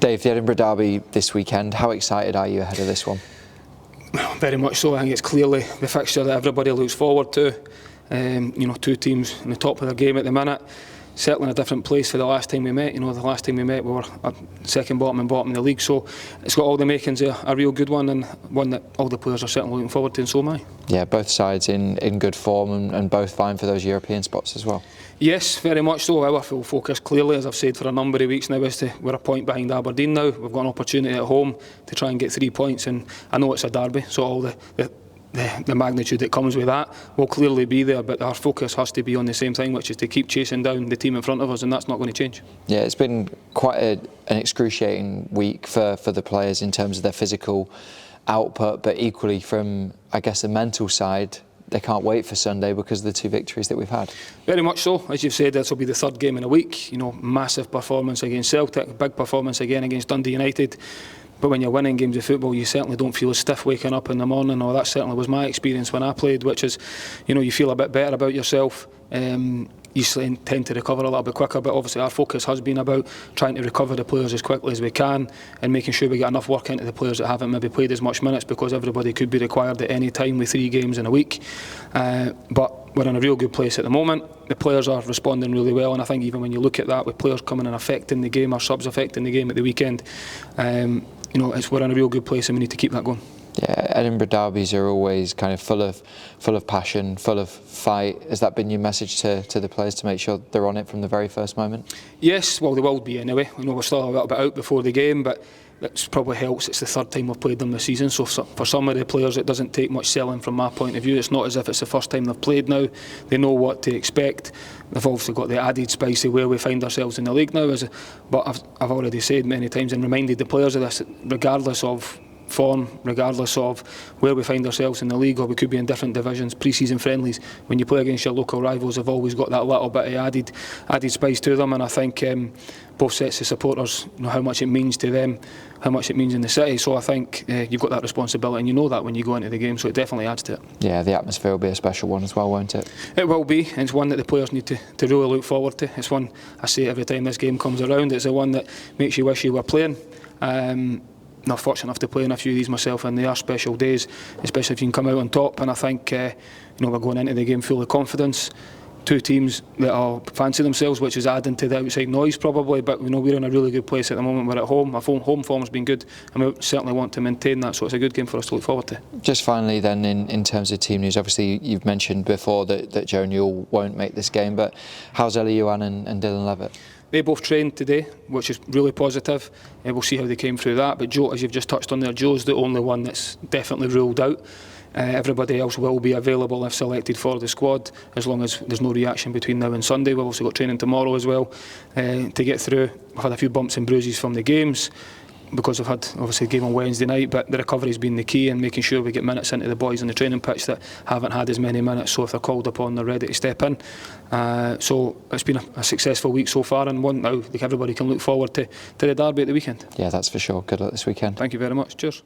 Dave, the Edinburgh derby this weekend, how excited are you ahead of this one? Very much so. I think it's clearly the fixture that everybody looks forward to. Two teams in the top of their game at the minute. Certainly in a different place for the last time we met. The last time we met we were at second bottom and bottom in the league, so it's got all the makings of a real good one, and one that all the players are certainly looking forward to, and so am I. Yeah, both sides in good form and both vying for those European spots as well. Yes, very much so. Our full focus clearly, as I've said for a number of weeks now, is we're a point behind Aberdeen now. We've got an opportunity at home to try and get 3 points, and I know it's a derby, so all the magnitude that comes with that will clearly be there, but our focus has to be on the same thing, which is to keep chasing down the team in front of us, and that's not going to change. Yeah, it's been quite an excruciating week for the players in terms of their physical output, but equally from, I guess, the mental side, they can't wait for Sunday because of the 2 victories that we've had. Very much so. As you've said, this will be the 3rd game in a week. Massive performance against Celtic, big performance again against Dundee United. But when you're winning games of football, you certainly don't feel as stiff waking up in the morning, or that certainly was my experience when I played, which is, you feel a bit better about yourself. You tend to recover a little bit quicker, but obviously our focus has been about trying to recover the players as quickly as we can and making sure we get enough work into the players that haven't maybe played as much minutes, because everybody could be required at any time with 3 games in a week. But we're in a real good place at the moment. The players are responding really well, and I think even when you look at that, with players coming and affecting the game, or subs affecting the game at the weekend, we're in a real good place, and we need to keep that going. Yeah, Edinburgh derbies are always kind of full of passion, full of fight. Has that been your message to the players, to make sure they're on it from the very first moment? Yes, well, they will be anyway. We're still a little bit out before the game, but that probably helps. It's the 3rd time we've played them this season, so for some of the players it doesn't take much selling from my point of view. It's not as if it's the first time they've played now. They know what to expect. They've obviously got the added spice of where we find ourselves in the league now. But I've already said many times and reminded the players of this, regardless of form, regardless of where we find ourselves in the league, or we could be in different divisions, pre-season friendlies, when you play against your local rivals, they've always got that little bit of added spice to them. And I think both sets of supporters know how much it means to them, how much it means in the city. So I think you've got that responsibility, and you know that when you go into the game, so it definitely adds to it. Yeah, the atmosphere will be a special one as well, won't it? It will be, and it's one that the players need to really look forward to. It's one, I say every time this game comes around, it's the one that makes you wish you were playing. Not fortunate enough to play in a few of these myself, and they are special days, especially if you can come out on top. And I think we're going into the game full of confidence. 2 teams that all fancy themselves, which is adding to the outside noise probably, but we're in a really good place at the moment. We're at home. Our home form's been good, and we certainly want to maintain that, so it's a good game for us to look forward to. Just finally then, in terms of team news, obviously you've mentioned before that Joe Newell won't make this game, but how's Ellie Youan and Dylan Levitt? They both trained today, which is really positive, and we'll see how they came through that. But Joe, as you've just touched on there, Joe's the only one that's definitely ruled out. Everybody else will be available if selected for the squad, as long as there's no reaction between now and Sunday. We've also got training tomorrow as well to get through. We've had a few bumps and bruises from the games, because we've had obviously the game on Wednesday night, but the recovery's been the key, and making sure we get minutes into the boys on the training pitch that haven't had as many minutes, so if they're called upon, they're ready to step in. So it's been a successful week so far, and one now everybody can look forward to the derby at the weekend. Yeah, that's for sure. Good luck this weekend. Thank you very much. Cheers.